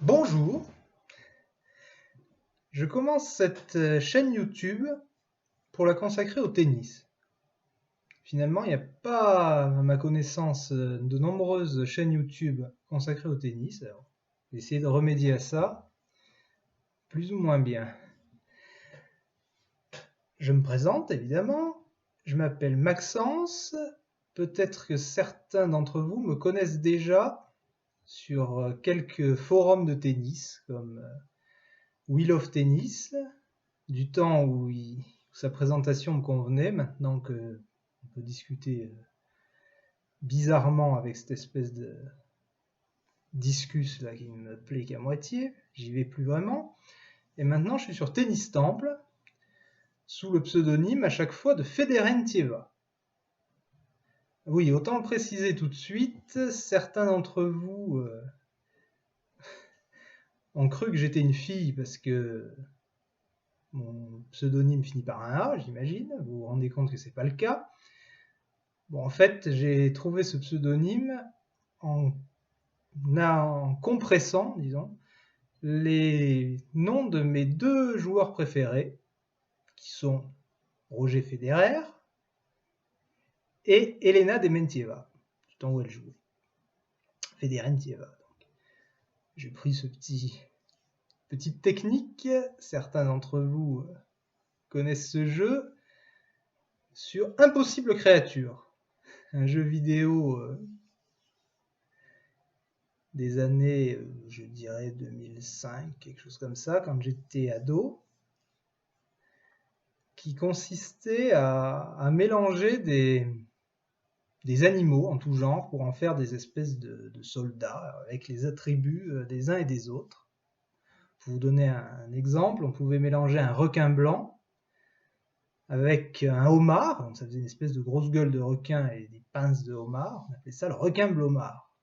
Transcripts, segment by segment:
Bonjour, je commence cette chaîne YouTube pour la consacrer au tennis. Finalement, il n'y a pas, à ma connaissance, de nombreuses chaînes YouTube consacrées au tennis. Alors, j'ai essayé de remédier à ça, plus ou moins bien. Je me présente, évidemment. Je m'appelle Maxence. Peut-être que certains d'entre vous me connaissent déjà sur quelques forums de tennis, comme Wheel of Tennis, du temps où sa présentation me convenait, maintenant que on peut discuter bizarrement avec cette espèce de discus là qui ne me plaît qu'à moitié, j'y vais plus vraiment. Et maintenant je suis sur Tennis Temple, sous le pseudonyme à chaque fois de Federentieva. Oui, autant le préciser tout de suite, certains d'entre vous ont cru que j'étais une fille parce que mon pseudonyme finit par un A, j'imagine. Vous vous rendez compte que c'est pas le cas. Bon, en fait, j'ai trouvé ce pseudonyme en compressant, disons, les noms de mes deux joueurs préférés, qui sont Roger Federer et Elena Dementieva, du temps où elle jouait. Federentieva. Donc. J'ai pris ce petite technique, certains d'entre vous connaissent ce jeu, sur Impossible Créature, un jeu vidéo des années, je dirais 2005, quelque chose comme ça, quand j'étais ado, qui consistait à mélanger des animaux en tout genre pour en faire des espèces de soldats avec les attributs des uns et des autres. Pour vous donner un exemple, on pouvait mélanger un requin blanc avec un homard, donc ça faisait une espèce de grosse gueule de requin et des pinces de homard, on appelait ça le requin blomard.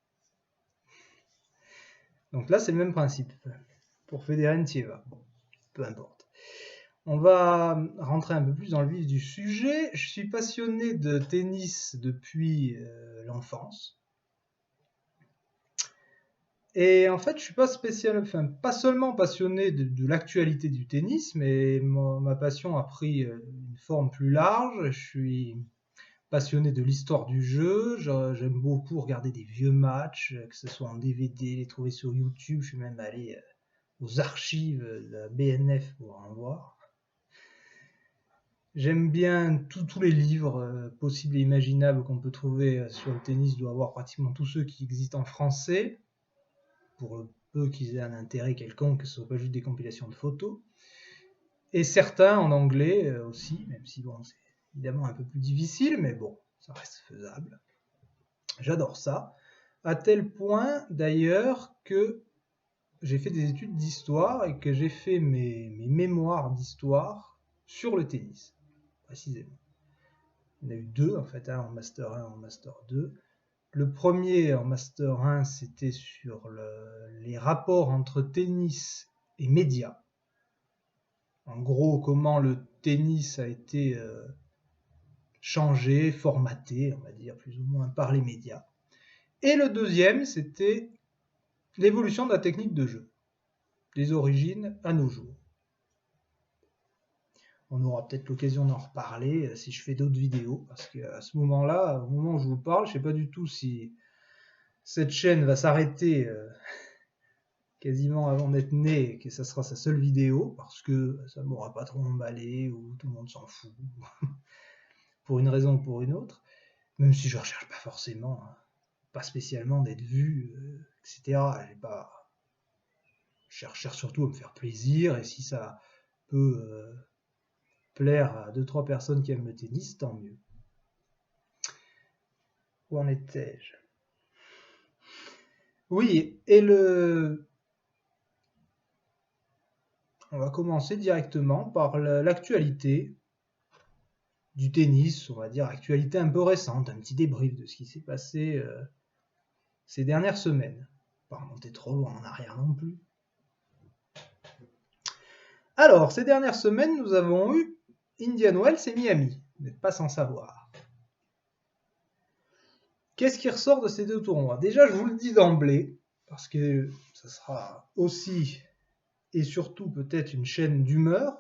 Donc là, c'est le même principe pour Federentieva. Bon, peu importe. On va rentrer un peu plus dans le vif du sujet. Je suis passionné de tennis depuis l'enfance. Et en fait, je suis pas seulement passionné de l'actualité du tennis, mais ma passion a pris une forme plus large. Je suis passionné de l'histoire du jeu. J'aime beaucoup regarder des vieux matchs, que ce soit en DVD, les trouver sur YouTube. Je suis même allé aux archives de la BNF pour en voir. J'aime bien tous les livres possibles et imaginables qu'on peut trouver sur le tennis. Je dois avoir pratiquement tous ceux qui existent en français, pour peu qu'ils aient un intérêt quelconque, que ce ne soit pas juste des compilations de photos. Et certains en anglais aussi, même si bon, c'est évidemment un peu plus difficile, mais bon, ça reste faisable. J'adore ça, à tel point d'ailleurs que j'ai fait des études d'histoire et que j'ai fait mes mémoires d'histoire sur le tennis, précisément. Il y en a eu deux en fait, en Master 1 et en Master 2. Le premier en Master 1, c'était sur les rapports entre tennis et médias. En gros, comment le tennis a été changé, formaté, on va dire, plus ou moins par les médias. Et le deuxième, c'était l'évolution de la technique de jeu, des origines à nos jours. On aura peut-être l'occasion d'en reparler si je fais d'autres vidéos, parce qu'à ce moment-là, au moment où je vous parle, je ne sais pas du tout si cette chaîne va s'arrêter quasiment avant d'être né, et que ça sera sa seule vidéo, parce que ça ne m'aura pas trop emballé, ou tout le monde s'en fout, pour une raison ou pour une autre, même si je ne recherche pas forcément, pas spécialement d'être vu, etc. Je cherche surtout à me faire plaisir, et si ça peut plaire à 2-3 personnes qui aiment le tennis, tant mieux. Où en étais-je? Oui, et on va commencer directement par l'actualité du tennis, on va dire actualité un peu récente, un petit débrief de ce qui s'est passé ces dernières semaines. Pas remonter trop loin en arrière non plus. Alors, ces dernières semaines, nous avons eu Indian Wells et Miami. Vous n'êtes pas sans savoir. Qu'est-ce qui ressort de ces deux tournois? Déjà, je vous le dis d'emblée, parce que ça sera aussi et surtout peut-être une chaîne d'humeur,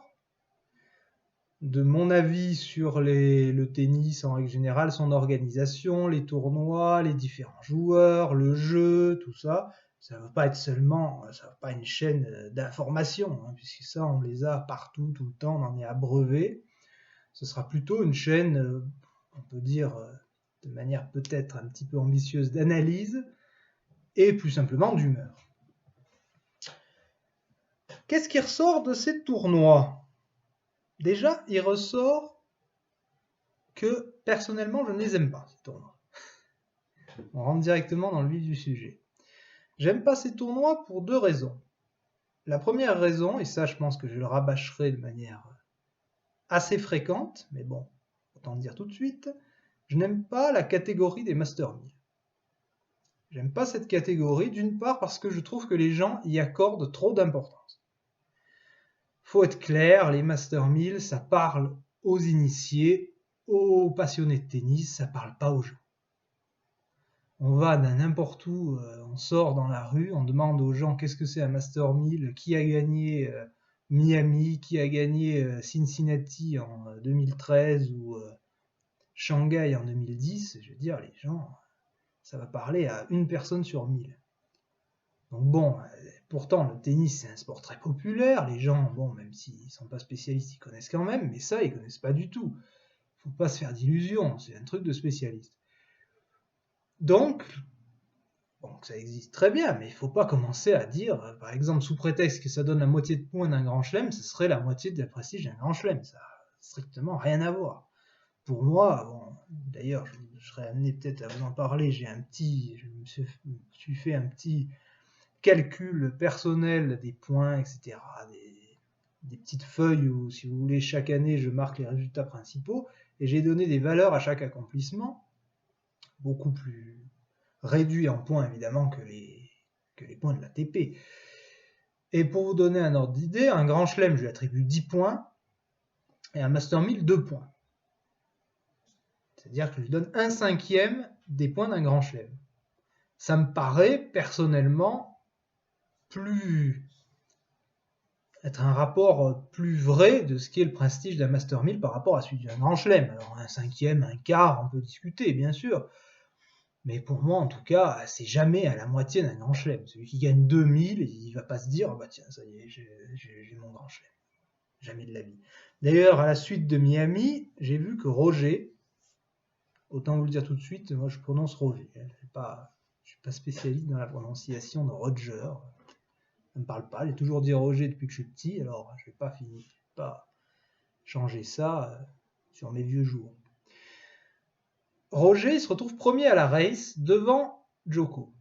de mon avis sur le tennis en règle générale, son organisation, les tournois, les différents joueurs, le jeu, tout ça. Ça ne va pas être seulement, ça va pas une chaîne d'information, hein, puisque ça on les a partout, tout le temps, on en est abreuvé. Ce sera plutôt une chaîne, on peut dire de manière peut-être un petit peu ambitieuse, d'analyse et plus simplement d'humeur. Qu'est-ce qui ressort de ces tournois ? Déjà, il ressort que personnellement, je ne les aime pas, ces tournois. On rentre directement dans le vif du sujet. J'aime pas ces tournois pour 2 raisons. La première raison, et ça je pense que je le rabâcherai de manière assez fréquente, mais bon, autant le dire tout de suite, je n'aime pas la catégorie des Master 1000. J'aime pas cette catégorie, d'une part parce que je trouve que les gens y accordent trop d'importance. Faut être clair, les Master 1000, ça parle aux initiés, aux passionnés de tennis, ça parle pas aux gens. On va n'importe où, on sort dans la rue, on demande aux gens qu'est-ce que c'est un Master 1000, qui a gagné Miami, qui a gagné Cincinnati en 2013 ou Shanghai en 2010. Je veux dire, les gens, ça va parler à une personne sur 1000. Donc bon, pourtant le tennis c'est un sport très populaire, les gens, bon, même s'ils ne sont pas spécialistes, ils connaissent quand même, mais ça ils connaissent pas du tout. Faut pas se faire d'illusions, c'est un truc de spécialiste. Donc, bon, ça existe très bien, mais il faut pas commencer à dire, par exemple, sous prétexte que ça donne la moitié de points d'un grand chelem, ce serait la moitié de la prestige d'un grand chelem, ça n'a strictement rien à voir. Pour moi, bon, d'ailleurs, je serais amené peut-être à vous en parler, je me suis fait un petit calcul personnel des points, etc., des petites feuilles où, si vous voulez, chaque année, je marque les résultats principaux, et j'ai donné des valeurs à chaque accomplissement, beaucoup plus réduits en points, évidemment, que les points de l'ATP. Et pour vous donner un ordre d'idée, un grand chelem, je lui attribue 10 points, et un Master 1000, 2 points. C'est-à-dire que je lui donne 1/5 des points d'un grand chelem. Ça me paraît, personnellement, être un rapport plus vrai de ce qu'est le prestige d'un Master 1000 par rapport à celui d'un grand chelem. Alors 1/5, un quart, on peut discuter, bien sûr. Mais pour moi, en tout cas, c'est jamais à la moitié d'un grand chelem. Celui qui gagne 2000, il va pas se dire, bah tiens, ça y est, j'ai mon grand chelem. Jamais de la vie. D'ailleurs, à la suite de Miami, j'ai vu que Roger, autant vous le dire tout de suite, moi je prononce Roger. Je suis pas spécialiste dans la prononciation de Roger. Ça ne me parle pas. J'ai toujours dit Roger depuis que je suis petit, alors je ne vais pas changer ça sur mes vieux jours. Roger il se retrouve premier à la race devant Djoko.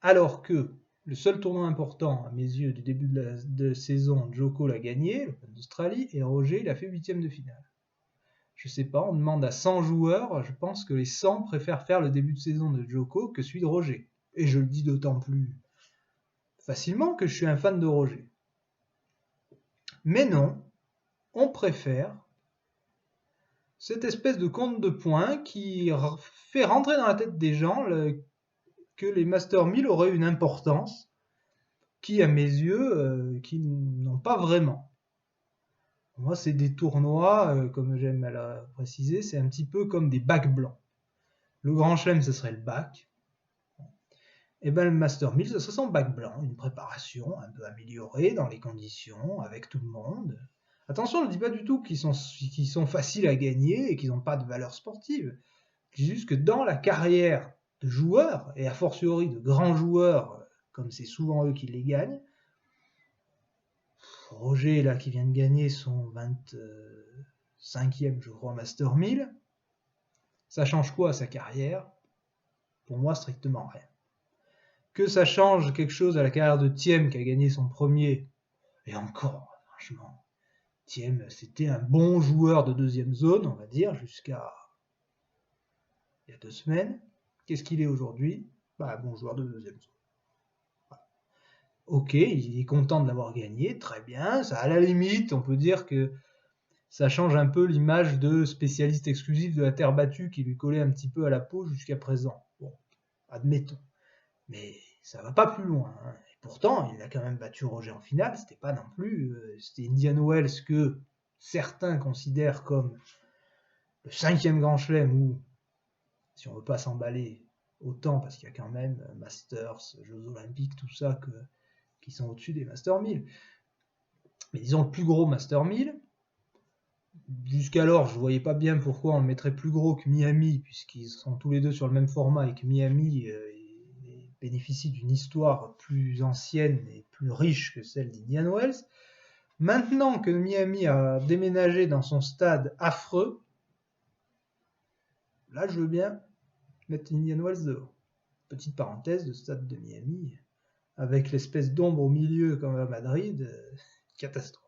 Alors que le seul tournoi important à mes yeux du début de saison, Djoko l'a gagné, l'Open d'Australie, et Roger il a fait 8e de finale. Je sais pas, on demande à 100 joueurs, je pense que les 100 préfèrent faire le début de saison de Djoko que celui de Roger. Et je le dis d'autant plus facilement que je suis un fan de Roger. Mais non, on préfère cette espèce de compte de points qui fait rentrer dans la tête des gens que les Master 1000 auraient une importance qui, à mes yeux, qui n'ont pas vraiment. Moi, c'est des tournois, comme j'aime à la préciser, c'est un petit peu comme des bacs blancs. Le Grand Chelem, ce serait le bac. Et bien le Master 1000, ce serait son bac blanc, une préparation un peu améliorée dans les conditions, avec tout le monde. Attention, je ne dis pas du tout qu'ils sont faciles à gagner et qu'ils n'ont pas de valeur sportive. Je dis juste que dans la carrière de joueurs, et a fortiori de grands joueurs, comme c'est souvent eux qui les gagnent, Roger, là, qui vient de gagner son 25e, je crois, Master 1000, ça change quoi à sa carrière? Pour moi, strictement rien. Que ça change quelque chose à la carrière de Thiem, qui a gagné son premier, et encore, franchement, Thiem, c'était un bon joueur de deuxième zone, on va dire, jusqu'à il y a 2 semaines. Qu'est-ce qu'il est aujourd'hui? Bon joueur de deuxième zone. Voilà. Ok, il est content de l'avoir gagné, très bien. Ça, à la limite, on peut dire que ça change un peu l'image de spécialiste exclusif de la terre battue qui lui collait un petit peu à la peau jusqu'à présent. Bon, admettons. Mais ça va pas plus loin. Hein. Et pourtant, il a quand même battu Roger en finale. C'était pas non plus. C'était Indian Wells que certains considèrent comme le 5e Grand Chelem, ou si on veut pas s'emballer autant, parce qu'il y a quand même Masters, Jeux Olympiques, tout ça qui sont au-dessus des Master 1000. Mais disons le plus gros Master 1000. Jusqu'alors, je ne voyais pas bien pourquoi on le mettrait plus gros que Miami, puisqu'ils sont tous les deux sur le même format et que Miami bénéficie d'une histoire plus ancienne et plus riche que celle d'Indian Wells. Maintenant que Miami a déménagé dans son stade affreux, là je veux bien mettre Indian Wells dehors. Petite parenthèse, le stade de Miami, avec l'espèce d'ombre au milieu comme à Madrid, catastrophe.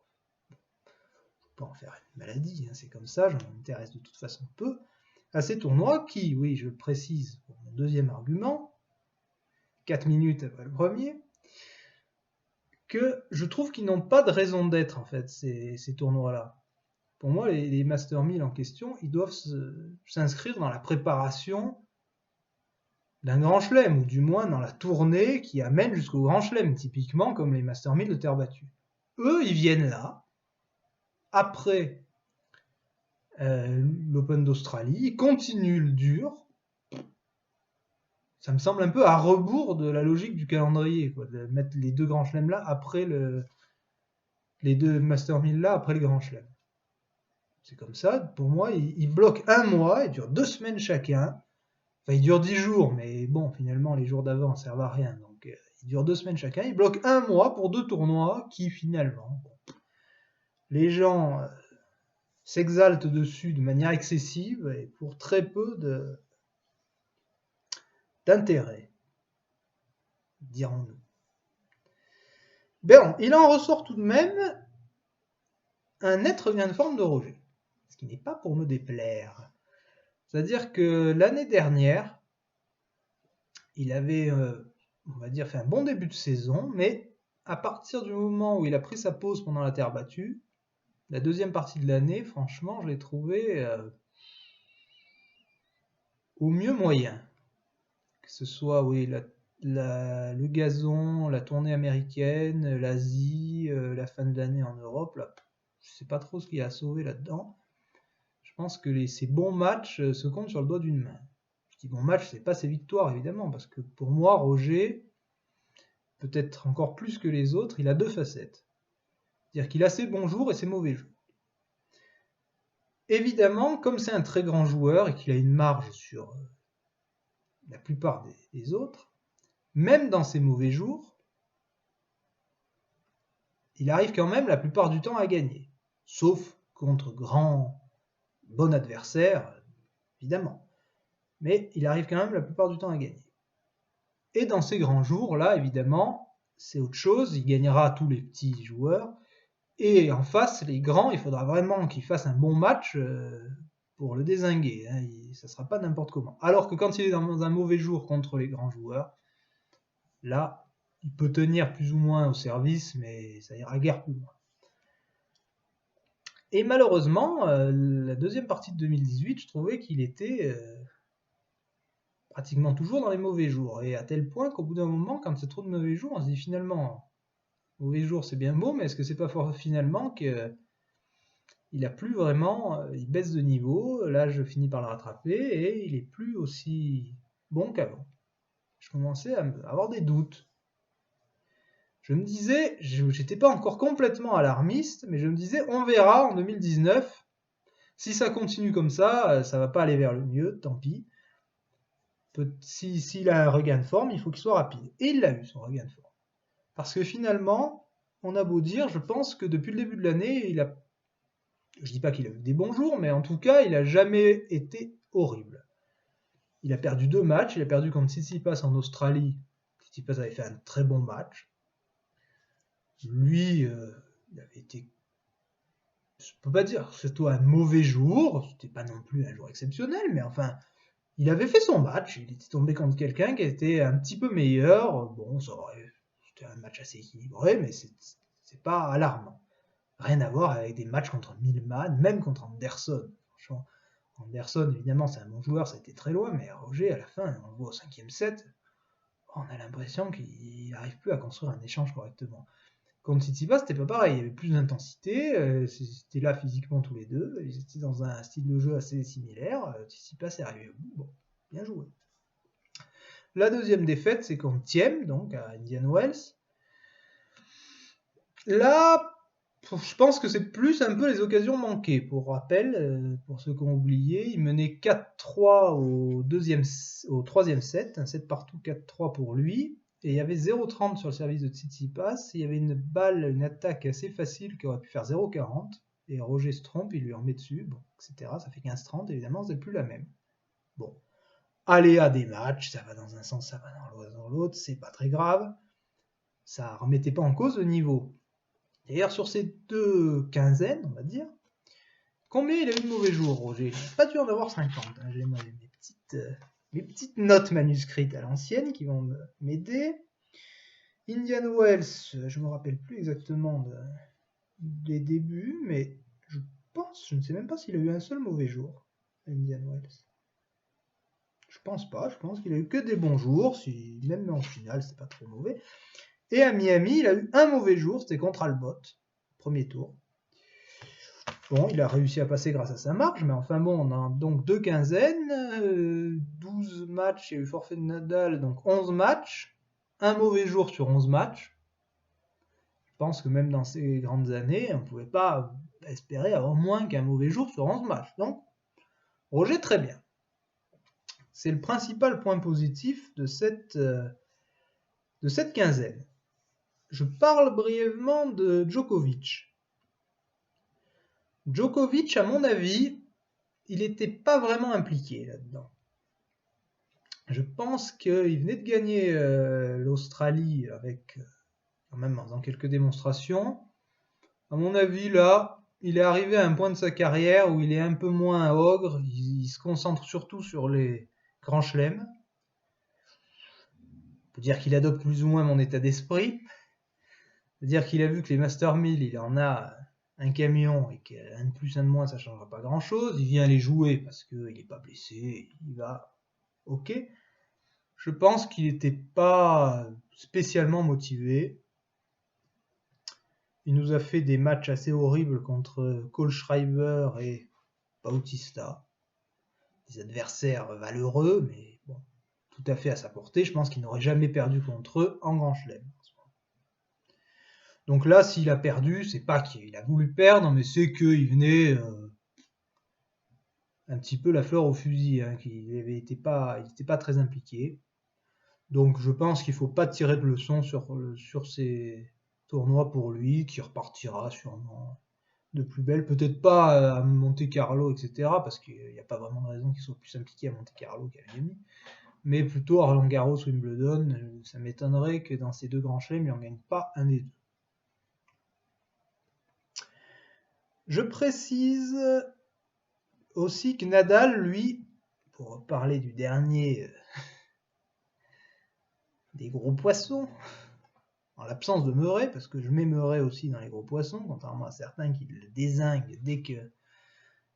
Je peux pas en faire une maladie, hein, c'est comme ça, j'en m'intéresse de toute façon peu à ces tournois qui, oui, je le précise pour mon deuxième argument, 4 minutes après le premier, que je trouve qu'ils n'ont pas de raison d'être, en fait, ces tournois-là. Pour moi, les Master 1000 en question, ils doivent s'inscrire dans la préparation d'un Grand Chelem, ou du moins dans la tournée qui amène jusqu'au Grand Chelem, typiquement comme les Master 1000 de terre battue. Eux, ils viennent là, après l'Open d'Australie, ils continuent le dur. Ça me semble un peu à rebours de la logique du calendrier, quoi, de mettre les deux Grands Chelems là après les deux Master 1000 là après le Grand Chelem. C'est comme ça, pour moi, ils bloquent un mois, ils durent 2 semaines chacun. Enfin, ils durent 10 jours, mais bon, finalement, les jours d'avant ne servent à rien. Donc, ils durent 2 semaines chacun. Ils bloquent un mois pour 2 tournois qui, finalement, bon, les gens s'exaltent dessus de manière excessive et pour très peu d'intérêt, dirons-nous. Bon, il en ressort tout de même un net regain de forme de Roger, ce qui n'est pas pour me déplaire. C'est-à-dire que l'année dernière, il avait, on va dire, fait un bon début de saison, mais à partir du moment où il a pris sa pause pendant la terre battue, la deuxième partie de l'année, franchement, je l'ai trouvé au mieux moyen. Que ce soit, oui, le gazon, la tournée américaine, l'Asie, la fin de l'année en Europe, là, je ne sais pas trop ce qu'il y a à sauver là-dedans. Je pense que ces bons matchs se comptent sur le doigt d'une main. Je dis bons matchs, c'est pas ses victoires évidemment, parce que pour moi, Roger, peut-être encore plus que les autres, il a deux facettes. C'est-à-dire qu'il a ses bons jours et ses mauvais jours. Évidemment, comme c'est un très grand joueur et qu'il a une marge sur la plupart des autres, même dans ses mauvais jours, il arrive quand même la plupart du temps à gagner. Sauf contre grands, bons adversaires, évidemment. Mais il arrive quand même la plupart du temps à gagner. Et dans ces grands jours, là, évidemment, c'est autre chose. Il gagnera tous les petits joueurs. Et en face, les grands, il faudra vraiment qu'ils fassent un bon match pour le dézinguer. Hein. Ça ne sera pas n'importe comment. Alors que quand il est dans un mauvais jour contre les grands joueurs, là, il peut tenir plus ou moins au service, mais ça ira guère plus loin. Et malheureusement, la deuxième partie de 2018, je trouvais qu'il était pratiquement toujours dans les mauvais jours. Et à tel point qu'au bout d'un moment, quand c'est trop de mauvais jours, on se dit finalement, mauvais jours c'est bien beau, mais est-ce que c'est pas finalement qu'il a plus vraiment, il baisse de niveau, là je finis par le rattraper, et il est plus aussi bon qu'avant. Je commençais à avoir des doutes. Je me disais, j'étais pas encore complètement alarmiste, mais je me disais, on verra en 2019, si ça continue comme ça va pas aller vers le mieux, tant pis. S'il a un regain de forme, il faut qu'il soit rapide. Et il l'a eu, son regain de forme. Parce que finalement, on a beau dire, je pense que depuis le début de l'année, je dis pas qu'il a eu des bons jours, mais en tout cas, il a jamais été horrible. Il a perdu 2 matchs, il a perdu contre Tsitsipas en Australie. Tsitsipas avait fait un très bon match. Lui, il avait été, je peux pas dire, c'était un mauvais jour, c'était pas non plus un jour exceptionnel, mais enfin, il avait fait son match, il était tombé contre quelqu'un qui était un petit peu meilleur. Bon, c'était un match assez équilibré, mais c'est pas alarmant. Rien à voir avec des matchs contre Millman, même contre Anderson. Franchement, Anderson, évidemment, c'est un bon joueur, ça a été très loin, mais Roger, à la fin, on le voit au 5e set, on a l'impression qu'il n'arrive plus à construire un échange correctement. Contre Tsitsipas, c'était pas pareil, il y avait plus d'intensité, c'était là physiquement tous les deux, ils étaient dans un style de jeu assez similaire, Tsitsipas est arrivé au bout, bon, bien joué. La deuxième défaite, c'est contre Thiem, donc à Indian Wells. Là, je pense que c'est plus un peu les occasions manquées. Pour rappel, pour ceux qui ont oublié, il menait 4-3 au troisième set, un set partout 4-3 pour lui. Et il y avait 0,30 sur le service de Tsitsipas. Il y avait une attaque assez facile qui aurait pu faire 0,40. Et Roger se trompe, il lui en met dessus, bon, etc. Ça fait 15-30, évidemment, c'est plus la même. Bon. Aléa des matchs, ça va dans un sens, ça va dans l'autre, c'est pas très grave. Ça remettait pas en cause le niveau. D'ailleurs, sur ces deux quinzaines, on va dire, combien il a eu de mauvais jours, Roger? Il n'a pas dû en avoir 50. Hein. J'ai mes petites notes manuscrites à l'ancienne qui vont m'aider. Indian Wells, je ne me rappelle plus exactement des débuts, mais je ne sais même pas s'il a eu un seul mauvais jour, Indian Wells. Je pense pas, je pense qu'il a eu que des bons jours, même en finale, c'était pas trop mauvais. Et à Miami, il a eu un mauvais jour, c'était contre Albot, premier tour. Bon, il a réussi à passer grâce à sa marge, mais enfin bon, on a donc deux quinzaines, 12 matchs, il y a eu forfait de Nadal, donc 11 matchs, un mauvais jour sur 11 matchs. Je pense que même dans ces grandes années, on ne pouvait pas espérer avoir moins qu'un mauvais jour sur 11 matchs. Donc, Roger, très bien. C'est le principal point positif de cette quinzaine. Je parle brièvement de Djokovic. Djokovic, à mon avis, il n'était pas vraiment impliqué là-dedans. Je pense qu'il venait de gagner l'Australie avec, quand même en faisant quelques démonstrations. À mon avis, là, il est arrivé à un point de sa carrière où il est un peu moins ogre. Il se concentre surtout sur les grands chelems. On peut dire qu'il adopte plus ou moins mon état d'esprit. On peut dire qu'il a vu que les Master 1000, il en a un camion et qu'un de plus, un de moins, ça ne changera pas grand-chose. Il vient les jouer parce qu'il n'est pas blessé. Il va... Ok. Je pense qu'il n'était pas spécialement motivé. Il nous a fait des matchs assez horribles contre Kohlschreiber et Bautista. Des adversaires valeureux, mais bon, tout à fait à sa portée. Je pense qu'il n'aurait jamais perdu contre eux en Grand Chelem. Donc là, s'il a perdu, c'est pas qu'il a voulu perdre, mais c'est qu'il venait un petit peu la fleur au fusil, hein, qu'il n'était pas très impliqué. Donc je pense qu'il ne faut pas tirer de leçons sur ces tournois pour lui, qui repartira sûrement de plus belle. Peut-être pas à Monte Carlo, etc., parce qu'il n'y a pas vraiment de raison qu'il soit plus impliqué à Monte Carlo qu'à Miami. Mais plutôt à Roland Garros, Wimbledon, ça m'étonnerait que dans ces deux grands chelems, il n'en gagne pas un des deux. Je précise aussi que Nadal, lui, pour parler du dernier des gros poissons, en l'absence de Murray, parce que je mets Murray aussi dans les gros poissons, contrairement à certains qui le dézinguent dès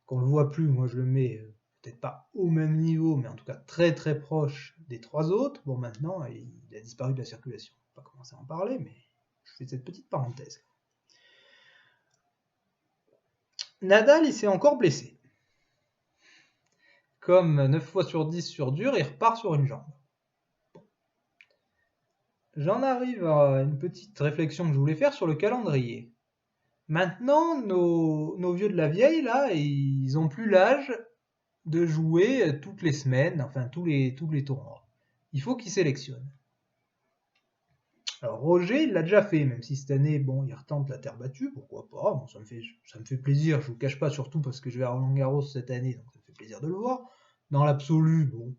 qu'on le voit plus. Moi, je le mets peut-être pas au même niveau, mais en tout cas très très proche des trois autres. Bon, maintenant, il a disparu de la circulation. On va pas commencer à en parler, mais je fais cette petite parenthèse. Nadal, il s'est encore blessé. Comme 9 fois sur 10 sur dur, il repart sur une jambe. Bon. J'en arrive à une petite réflexion que je voulais faire sur le calendrier. Maintenant, nos vieux de la vieille, là, ils ont plus l'âge de jouer toutes les semaines, enfin tous les tournois. Il faut qu'ils sélectionnent. Alors Roger, il l'a déjà fait, même si cette année, bon, il retente la terre battue, pourquoi pas, bon, ça me fait plaisir, je vous cache pas, surtout parce que je vais à Roland Garros cette année, donc ça me fait plaisir de le voir. Dans l'absolu, bon,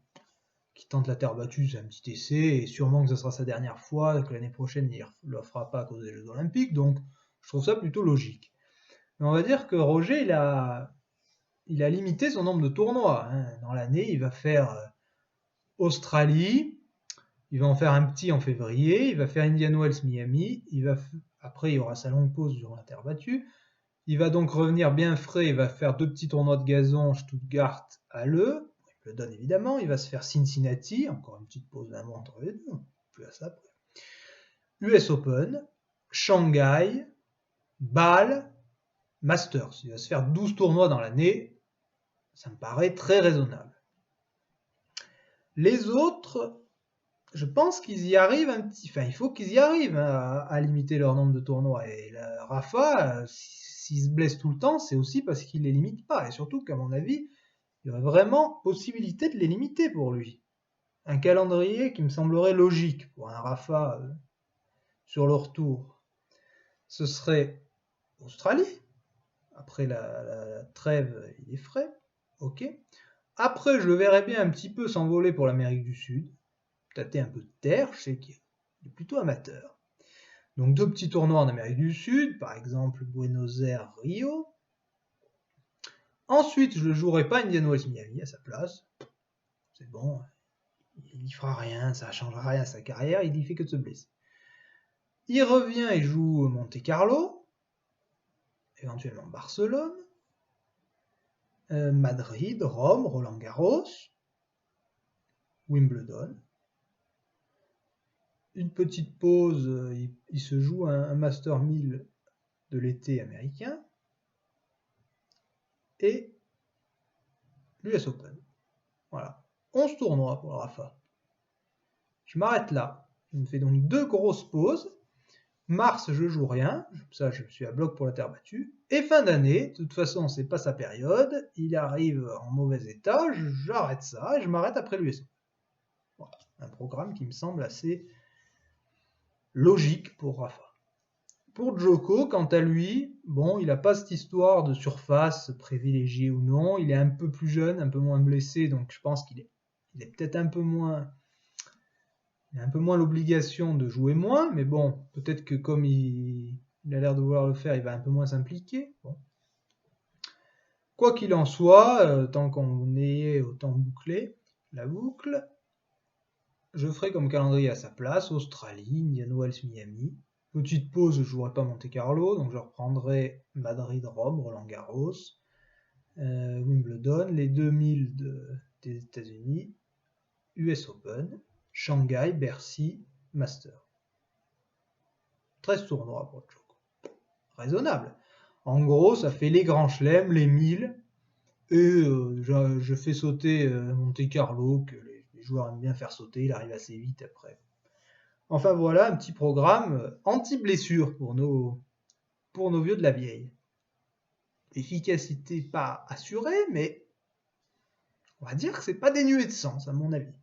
qui tente la terre battue, c'est un petit essai, et sûrement que ce sera sa dernière fois, que l'année prochaine, il ne le fera pas à cause des Jeux Olympiques, donc je trouve ça plutôt logique. Mais on va dire que Roger, il a limité son nombre de tournois. Hein. Dans l'année, il va faire Australie, il va en faire un petit en février, il va faire Indian Wells, Miami, après il y aura sa longue pause durant la terre battue, il va donc revenir bien frais, il va faire 2 petits tournois de gazon, Stuttgart, Halle, il le donne évidemment, il va se faire Cincinnati, encore une petite pause d'un mois entre les deux. plus à ça après. US Open, Shanghai, Bâle, Masters. Il va se faire 12 tournois dans l'année. Ça me paraît très raisonnable. Les autres, je pense qu'ils y arrivent un petit... Enfin, il faut qu'ils y arrivent à limiter leur nombre de tournois. Et Rafa, s'il se blesse tout le temps, c'est aussi parce qu'il les limite pas. Et surtout qu'à mon avis, il y aurait vraiment possibilité de les limiter pour lui. Un calendrier qui me semblerait logique pour un Rafa sur le retour. Ce serait Australie. Après la trêve, il est frais. Ok. Après, je le verrais bien un petit peu s'envoler pour l'Amérique du Sud. Tâter un peu de terre, je sais qu'il est plutôt amateur. Donc 2 petits tournois en Amérique du Sud, par exemple Buenos Aires, Rio. Ensuite, je ne jouerai pas Indian Wells Miami à sa place. C'est bon, il n'y fera rien, ça ne changera rien à sa carrière, il n'y fait que de se blesser. Il revient et joue Monte Carlo, éventuellement Barcelone, Madrid, Rome, Roland Garros, Wimbledon. Une petite pause, il se joue un Master 1000 de l'été américain. Et l'US Open. Voilà. 11 tournois pour Rafa. Je m'arrête là. Je me fais donc 2 grosses pauses. Mars, je joue rien. Ça, je suis à bloc pour la terre battue. Et fin d'année, de toute façon, c'est pas sa période. Il arrive en mauvais état. J'arrête ça et je m'arrête après l'US Open. Voilà. Un programme qui me semble assez logique pour Rafa. Pour Djoko, quant à lui, bon, il n'a pas cette histoire de surface privilégiée ou non. Il est un peu plus jeune, un peu moins blessé, donc je pense qu'il est peut-être un peu moins... Il a un peu moins l'obligation de jouer moins, mais bon, peut-être que comme il a l'air de vouloir le faire, il va un peu moins s'impliquer. Bon. Quoi qu'il en soit, tant qu'on est autant bouclé, la boucle, je ferai comme calendrier à sa place, Australie, Indian Wells, Miami. Petite pause, je ne jouerai pas Monte Carlo, donc je reprendrai Madrid, Rome, Roland Garros, Wimbledon, les 2000 des États-Unis, US Open, Shanghai, Bercy, Master. 13 tournois pour Djoko. Raisonnable. En gros, ça fait les grands chelems, les 1000, et je fais sauter Monte Carlo, que les joueurs aiment bien faire sauter, il arrive assez vite après. Enfin voilà, un petit programme anti-blessure pour nos vieux de la vieille. Efficacité pas assurée, mais on va dire que c'est pas dénué de sens, à mon avis.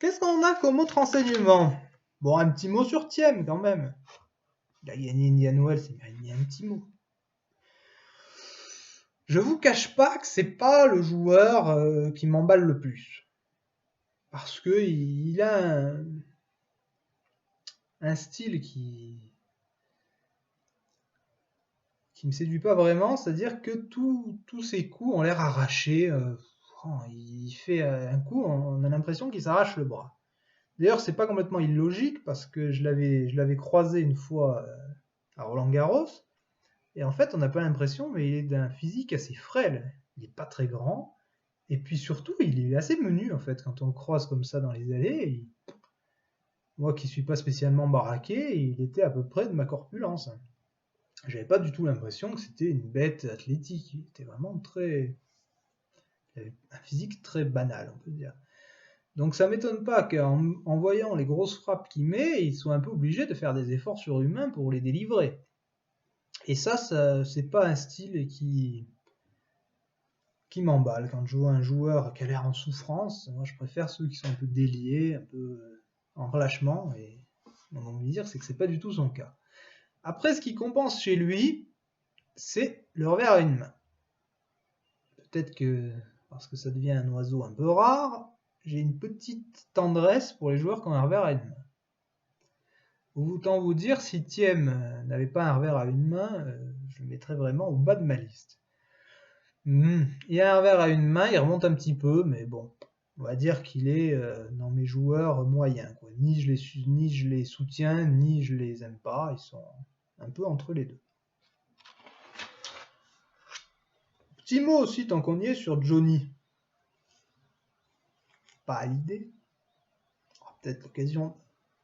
Qu'est-ce qu'on a comme autre renseignement? Bon, un petit mot sur Thiem quand même. Il a gagné Indian Wells, il m'a mis un petit mot. Je vous cache pas que c'est pas le joueur qui m'emballe le plus. Parce que il a un style qui me séduit pas vraiment, c'est-à-dire que tous ses coups ont l'air arrachés. Il fait un coup, on a l'impression qu'il s'arrache le bras. D'ailleurs, c'est pas complètement illogique parce que je l'avais croisé une fois à Roland Garros, et en fait, on n'a pas l'impression, mais il est d'un physique assez frêle. Il est pas très grand, et puis surtout, il est assez menu en fait quand on le croise comme ça dans les allées. Moi, qui suis pas spécialement baraqué, il était à peu près de ma corpulence. J'avais pas du tout l'impression que c'était une bête athlétique. Il était vraiment très... Il avait un physique très banal, on peut dire. Donc ça m'étonne pas qu'en voyant les grosses frappes qu'il met, il soit un peu obligé de faire des efforts surhumains pour les délivrer. Et ça c'est pas un style qui m'emballe. Quand je vois un joueur qui a l'air en souffrance, moi je préfère ceux qui sont un peu déliés, un peu en relâchement. Et on va me dire c'est que c'est pas du tout son cas. Après, ce qui compense chez lui, c'est le revers à une main. Peut-être que, parce que ça devient un oiseau un peu rare, j'ai une petite tendresse pour les joueurs qui ont un revers à une main. Autant vous dire, si Thiem n'avait pas un revers à une main, je le mettrais vraiment au bas de ma liste. Il a un revers à une main, il remonte un petit peu, mais bon, on va dire qu'il est dans mes joueurs moyens, quoi. Ni je les soutiens, ni je les aime pas, ils sont un peu entre les deux. Petit mot aussi, tant qu'on y est, sur Johnny. Pas à l'idée. peut-être l'occasion de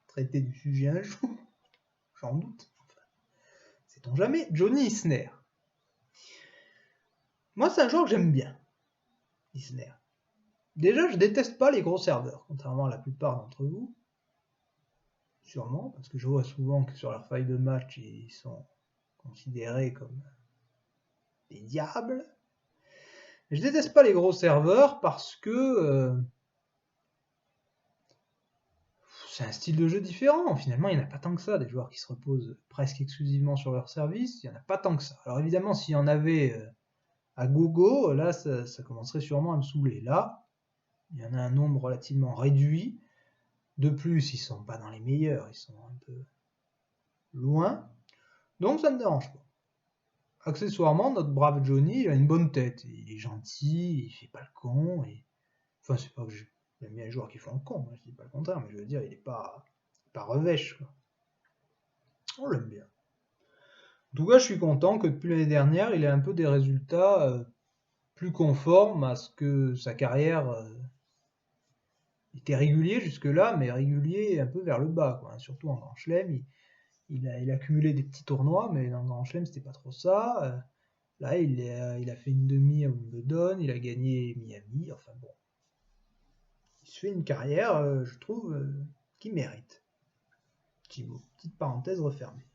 traiter du sujet un jour, j'en doute. Enfin, sait-on jamais. Johnny Isner. Moi, c'est un joueur que j'aime bien, Isner. Déjà, je déteste pas les gros serveurs, contrairement à la plupart d'entre vous. Sûrement, parce que je vois souvent que sur leur feuille de match, ils sont considérés comme des diables. Mais je déteste pas les gros serveurs parce que c'est un style de jeu différent. Finalement, il n'y en a pas tant que ça, des joueurs qui se reposent presque exclusivement sur leur service. Il n'y en a pas tant que ça. Alors évidemment, s'il y en avait à gogo, là, ça commencerait sûrement à me saouler. Là, il y en a un nombre relativement réduit. De plus, ils sont pas dans les meilleurs, ils sont un peu loin. Donc ça ne me dérange pas. Accessoirement, notre brave Johnny, il a une bonne tête. Il est gentil, il fait pas le con. Enfin, c'est pas que j'aime bien les joueurs qui font le con, je dis pas le contraire, mais je veux dire, il est pas revêche, quoi. On l'aime bien. En tout cas, je suis content que depuis l'année dernière, il ait un peu des résultats plus conformes à ce que sa carrière était régulier jusque-là, mais régulier un peu vers le bas, quoi. Surtout en Grand Chelem, il a accumulé des petits tournois, mais dans Grand Chelem, c'était pas trop ça. Là, il a fait une demi à Wimbledon, il a gagné Miami, enfin bon. Il se fait une carrière, je trouve, qui mérite. Petit mot, petite parenthèse refermée.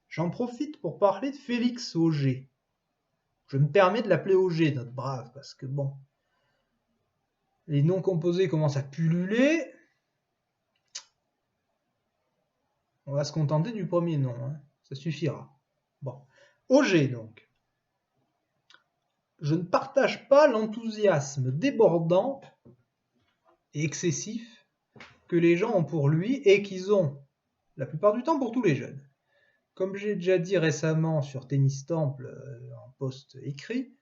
J'en profite pour parler de Félix Auger. Je me permets de l'appeler Auger, notre brave, parce que bon, les noms composés commencent à pulluler. On va se contenter du premier nom, hein. Ça suffira. Bon, Auger donc. Je ne partage pas l'enthousiasme débordant et excessif que les gens ont pour lui et qu'ils ont, la plupart du temps, pour tous les jeunes. Comme j'ai déjà dit récemment sur Tennis Temple en post écrit,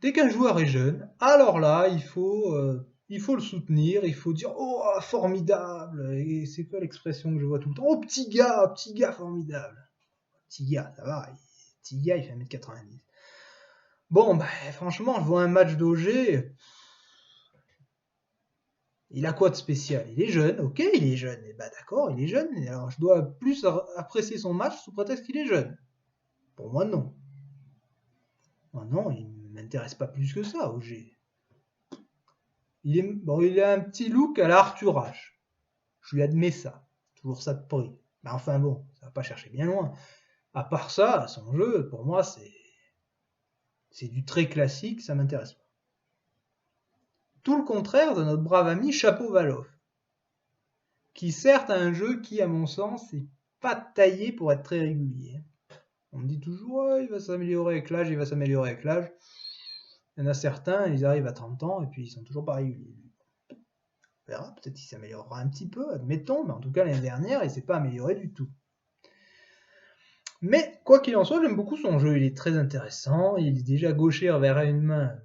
dès qu'un joueur est jeune, alors là, il faut le soutenir, il faut dire « Oh, formidable !» Et c'est quoi l'expression que je vois tout le temps ? « Oh, petit gars formidable !» Petit gars, ça va, petit gars, il fait 1m90. Bon, bah, franchement, je vois un match d'Auger. Il a quoi de spécial ? Il est jeune, ok, il est jeune. Et bah d'accord, il est jeune. Et alors je dois plus apprécier son match sous prétexte qu'il est jeune. Pour moi, non. Moi, non, il ne m'intéresse pas plus que ça, Auger. Il a un petit look à la Arthur Ashe. Je lui admets ça. Toujours ça de prix. Mais enfin bon, ça va pas chercher bien loin. À part ça, son jeu, pour moi, c'est du très classique, ça m'intéresse pas. Tout le contraire de notre brave ami Shapovalov, qui certes a un jeu qui, à mon sens, n'est pas taillé pour être très régulier. On me dit toujours, oh, il va s'améliorer avec l'âge, il va s'améliorer avec l'âge. Il y en a certains, ils arrivent à 30 ans et puis ils sont toujours pas réguliers. On verra, peut-être qu'il s'améliorera un petit peu, admettons, mais en tout cas l'année dernière, il s'est pas amélioré du tout. Mais quoi qu'il en soit, j'aime beaucoup son jeu, il est très intéressant, il est déjà gaucher vers une main.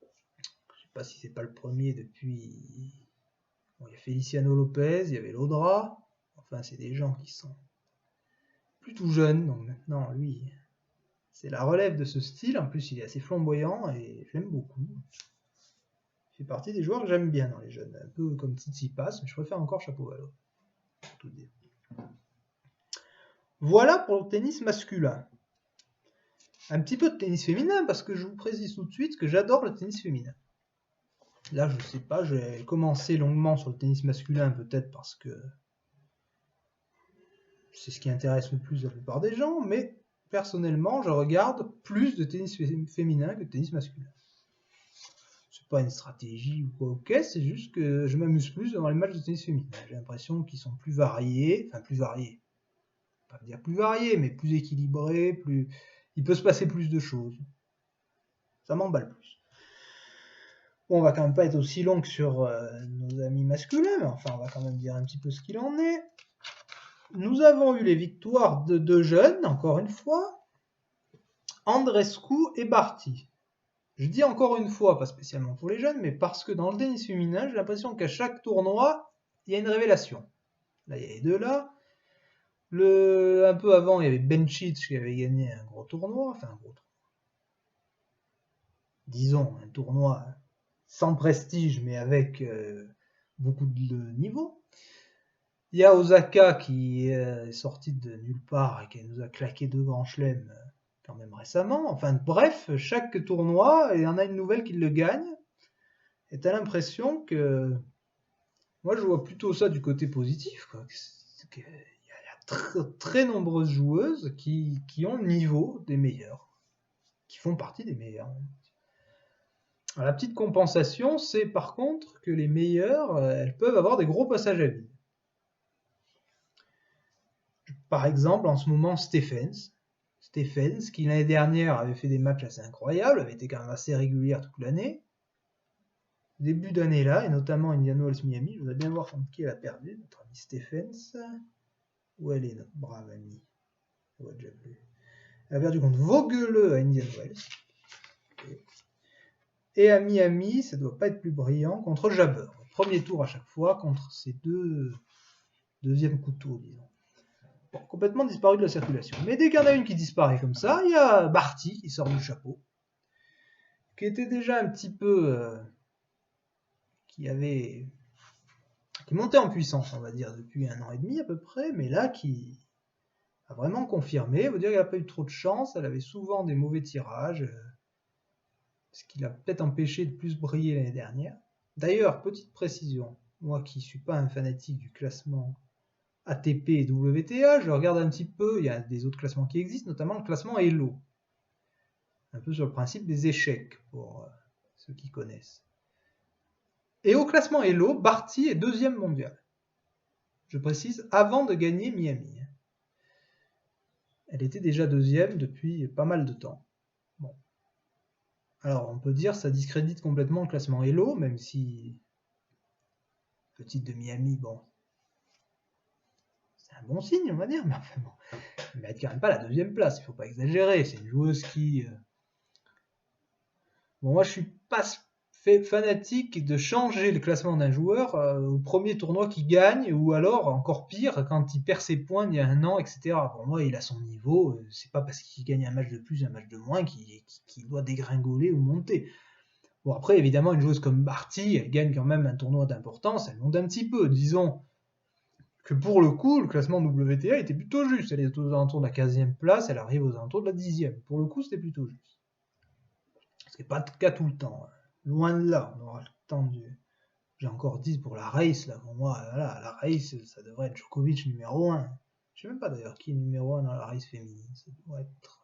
Je sais pas si c'est pas le premier depuis... Bon, il y a Feliciano Lopez, il y avait Laudra, enfin c'est des gens qui sont plus tout jeunes, donc maintenant lui, c'est la relève de ce style, en plus il est assez flamboyant et je l'aime beaucoup. Il fait partie des joueurs que j'aime bien dans les jeunes, un peu comme Tsitsipas, mais je préfère encore Shapovalov. Tout dire. Voilà pour le tennis masculin. Un petit peu de tennis féminin, parce que je vous précise tout de suite que j'adore le tennis féminin. Là, je sais pas, j'ai commencé longuement sur le tennis masculin, peut-être parce que c'est ce qui intéresse le plus la plupart des gens, mais personnellement, je regarde plus de tennis féminin que de tennis masculin. C'est pas une stratégie ou quoi, ok, c'est juste que je m'amuse plus devant les matchs de tennis féminin. J'ai l'impression qu'ils sont plus variés, enfin plus variés, pas dire plus variés, mais plus équilibrés, il peut se passer plus de choses. Ça m'emballe plus. Bon, on va quand même pas être aussi long que sur nos amis masculins, mais enfin, on va quand même dire un petit peu ce qu'il en est. Nous avons eu les victoires de deux jeunes, encore une fois, Andreescu et Barty. Je dis encore une fois, pas spécialement pour les jeunes, mais parce que dans le tennis féminin, j'ai l'impression qu'à chaque tournoi, il y a une révélation. Là, il y a les deux là. Un peu avant, il y avait Bencic qui avait gagné un gros tournoi, enfin un gros tournoi. Disons, un tournoi sans prestige, mais avec beaucoup de niveaux. Il y a Osaka qui est sorti de nulle part et qui nous a claqué 2 grands chelems quand même récemment. Enfin bref, chaque tournoi, il y en a une nouvelle qui le gagne. Et t'as l'impression que... Moi je vois plutôt ça du côté positif, quoi. Il y a très nombreuses joueuses qui ont le niveau des meilleures, qui font partie des meilleures. Alors, la petite compensation, c'est par contre que les meilleures, elles peuvent avoir des gros passages à vide. Par exemple, en ce moment, Stephens, qui l'année dernière avait fait des matchs assez incroyables, avait été quand même assez régulière toute l'année. Début d'année là, et notamment Indian Wells Miami, je voudrais bien voir contre qui elle a perdu, notre ami Stephens. Où elle est, notre brave amie? On voit déjà plus. Elle a perdu contre Vaugueleux à Indian Wells. Et à Miami, ça ne doit pas être plus brillant, contre Jabber. Premier tour à chaque fois contre ces deux deuxièmes couteaux, disons. Bon, complètement disparu de la circulation. Mais dès qu'il y en a une qui disparaît comme ça, il y a Barty qui sort du chapeau, qui était déjà un petit peu... qui montait en puissance, on va dire, depuis 1 an et demi à peu près, mais là qui a vraiment confirmé. Il faut dire qu'elle n'a pas eu trop de chance, elle avait souvent des mauvais tirages, ce qui l'a peut-être empêché de plus briller l'année dernière. D'ailleurs, petite précision, moi qui ne suis pas un fanatique du classement ATP et WTA, je regarde un petit peu, il y a des autres classements qui existent, notamment le classement Elo. Un peu sur le principe des échecs, pour ceux qui connaissent. Et au classement Elo, Barty est 2e mondial. Je précise, avant de gagner Miami. Elle était déjà 2e depuis pas mal de temps. Bon. Alors, on peut dire que ça discrédite complètement le classement Elo, même si le titre de Miami, bon, c'est un bon signe, on va dire, mais enfin bon, elle ne mérite quand même pas la 2e place, il ne faut pas exagérer, c'est une joueuse qui... Bon, moi je suis pas fanatique de changer le classement d'un joueur au premier tournoi qu'il gagne, ou alors, encore pire, quand il perd ses points il y a 1 an, etc. Pour moi, il a son niveau, c'est pas parce qu'il gagne un match de plus, un match de moins qu'il doit dégringoler ou monter. Bon, après, évidemment, une joueuse comme Barty, elle gagne quand même un tournoi d'importance, elle monte un petit peu. Disons que pour le coup, le classement WTA était plutôt juste. Elle est aux alentours de la 15e place, elle arrive aux alentours de la 10e. Pour le coup, c'était plutôt juste. Ce qui n'est pas le cas tout le temps. Loin de là, on aura le temps du... J'ai encore dit pour la race, là, pour moi, voilà, la race, ça devrait être Djokovic numéro 1. Je sais même pas d'ailleurs qui est numéro 1 dans la race féminine. Ça doit être...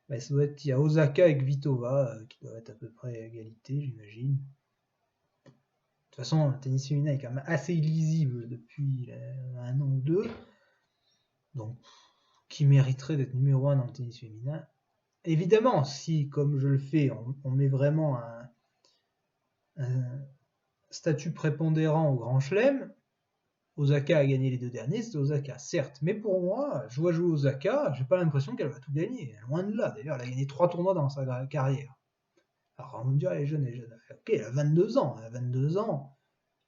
il y a Osaka et Kvitova qui doivent être à peu près à égalité, j'imagine. De toute façon, le tennis féminin est quand même assez illisible depuis 1 an ou 2. Donc, qui mériterait d'être numéro 1 dans le tennis féminin? Évidemment, si, comme je le fais, on met vraiment un statut prépondérant au Grand Chelem, Osaka a gagné les 2 derniers, c'est Osaka, certes. Mais pour moi, je vois jouer Osaka, j'ai pas l'impression qu'elle va tout gagner. Loin de là, d'ailleurs, elle a gagné 3 tournois dans sa carrière. Alors, on va me dire, elle est jeune. Ok, elle a 22 ans. Elle a 22 ans.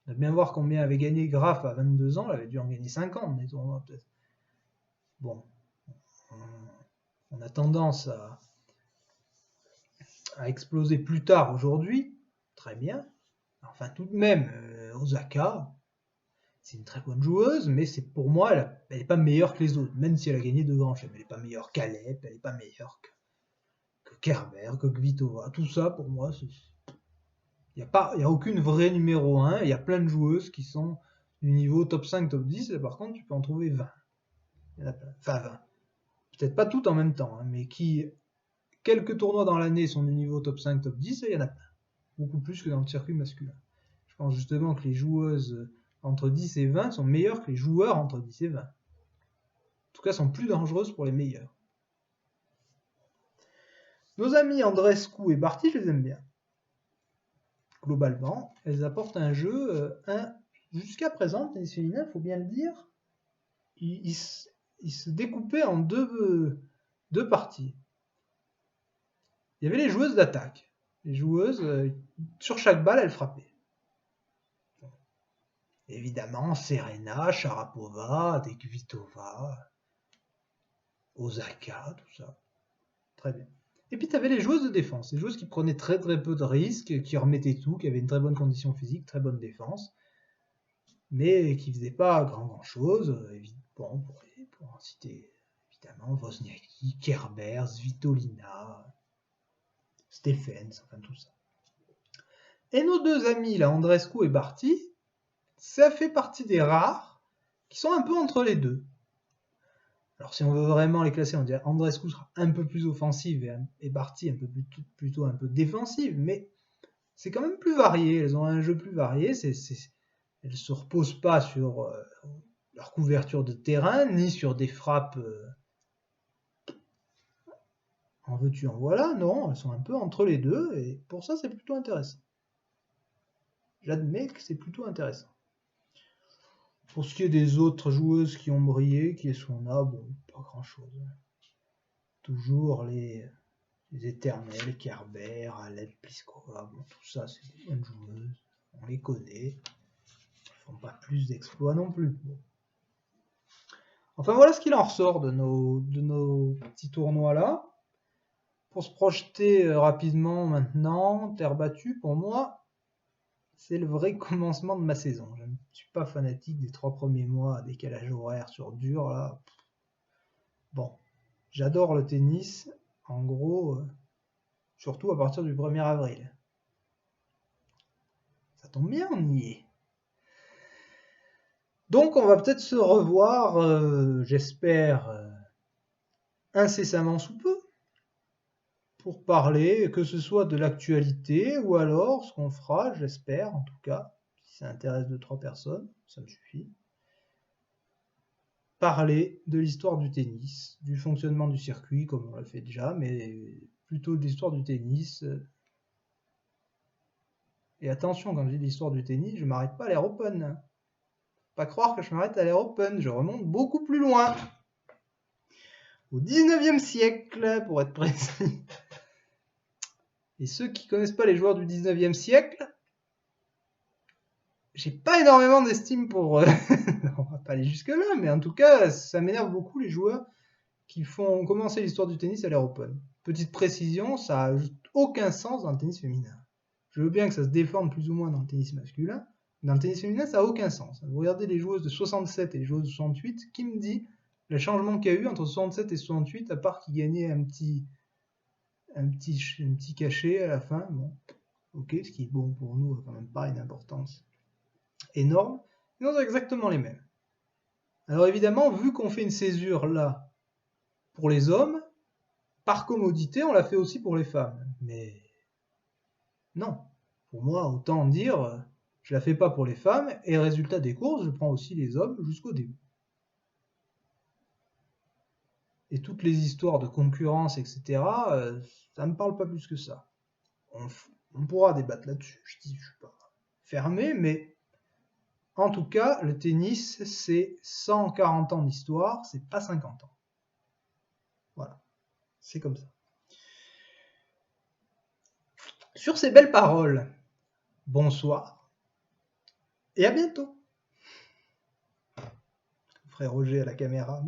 On va bien voir combien avait gagné Graf à 22 ans. Elle avait dû en gagner 50 des tournois, peut-être. Bon. On a tendance à exploser plus tard aujourd'hui. Très bien. Enfin, tout de même, Osaka, c'est une très bonne joueuse, mais c'est pour moi, elle n'est pas meilleure que les autres, même si elle a gagné 2 grands chelems. Elle n'est pas meilleure qu'Alep, elle n'est pas meilleure que Kerber, que Kvitova. Tout ça, pour moi, il n'y a aucune vraie numéro 1. Il y a plein de joueuses qui sont du niveau top 5, top 10. Et par contre, tu peux en trouver 20. Il y en a plein. Enfin, 20. Peut-être pas toutes en même temps, hein, mais qui, quelques tournois dans l'année, sont du niveau top 5, top 10, et il y en a plein. Beaucoup plus que dans le circuit masculin. Je pense justement que les joueuses entre 10 et 20 sont meilleures que les joueurs entre 10 et 20. En tout cas, sont plus dangereuses pour les meilleurs. Nos amis Andreescu et Barty, je les aime bien. Globalement, elles apportent un jeu, jusqu'à présent, le tennis féminin, il faut bien le dire, il se découpait en deux parties. Il y avait les joueuses d'attaque. Les joueuses, sur chaque balle, elles frappaient. Évidemment, Serena, Sharapova, Kvitova, Osaka, tout ça. Très bien. Et puis tu avais les joueuses de défense, les joueuses qui prenaient très très peu de risques, qui remettaient tout, qui avaient une très bonne condition physique, très bonne défense, mais qui ne faisaient pas grand chose. Bon, pour en citer évidemment Wozniacki, Kerber, Svitolina, Stephens, enfin tout ça. Et nos deux amis là, Andreescu et Barty, ça fait partie des rares qui sont un peu entre les deux. Alors si on veut vraiment les classer, on dirait Andreescu sera un peu plus offensive et Barty plutôt un peu défensive, mais c'est quand même plus varié, elles ont un jeu plus varié, elles ne se reposent pas sur leur couverture de terrain, ni sur des frappes en veux-tu en voilà, non, elles sont un peu entre les deux, et pour ça c'est plutôt intéressant. J'admets que c'est plutôt intéressant. Pour ce qui est des autres joueuses qui ont brillé, qui est-ce qu'on a? Bon, pas grand-chose. Toujours les éternels, Kerber, Aled, Pliskova, bon, tout ça, c'est des bonnes joueuses. On les connaît. Ils font pas plus d'exploits non plus. Bon. Enfin, voilà ce qu'il en ressort de nos petits tournois-là. Pour se projeter rapidement maintenant, terre battue, pour moi, c'est le vrai commencement de ma saison. Je ne suis pas fanatique des 3 premiers mois, décalage horaire sur dur, là. Bon, j'adore le tennis, en gros, surtout à partir du 1er avril. Ça tombe bien, on y est. Donc on va peut-être se revoir, j'espère, incessamment sous peu, pour parler, que ce soit de l'actualité, ou alors, ce qu'on fera, j'espère, en tout cas, si ça intéresse 2-3 personnes, ça me suffit, parler de l'histoire du tennis, du fonctionnement du circuit, comme on l'a fait déjà, mais plutôt de l'histoire du tennis. Et attention, quand je dis l'histoire du tennis, je m'arrête pas à l'Air Open. Pas croire que je m'arrête à l'Air Open, je remonte beaucoup plus loin. Au 19e siècle, pour être précis. Et ceux qui connaissent pas les joueurs du 19e siècle, j'ai pas énormément d'estime pour eux. On va pas aller jusque là, mais en tout cas, ça m'énerve beaucoup les joueurs qui font commencer l'histoire du tennis à l'Air Open. Petite précision, ça n'a aucun sens dans le tennis féminin. Je veux bien que ça se déforme plus ou moins dans le tennis masculin, mais dans le tennis féminin, ça n'a aucun sens. Vous regardez les joueuses de 67 et les joueuses de 68, qui me dit le changement qu'il y a eu entre 67 et 68, à part qu'ils gagnaient un petit cachet à la fin, bon, ok, ce qui est bon pour nous, quand même pas une importance énorme, mais on a exactement les mêmes. Alors évidemment, vu qu'on fait une césure là pour les hommes, par commodité, on l'a fait aussi pour les femmes. Mais non, pour moi, autant dire, je la fais pas pour les femmes, et résultat des courses, je prends aussi les hommes jusqu'au début. Et toutes les histoires de concurrence, etc., ça ne me parle pas plus que ça. On pourra débattre là-dessus, je dis, je suis pas fermé, mais en tout cas, le tennis, c'est 140 ans d'histoire, c'est pas 50 ans. Voilà, c'est comme ça. Sur ces belles paroles, bonsoir et à bientôt. Frère Roger à la caméra.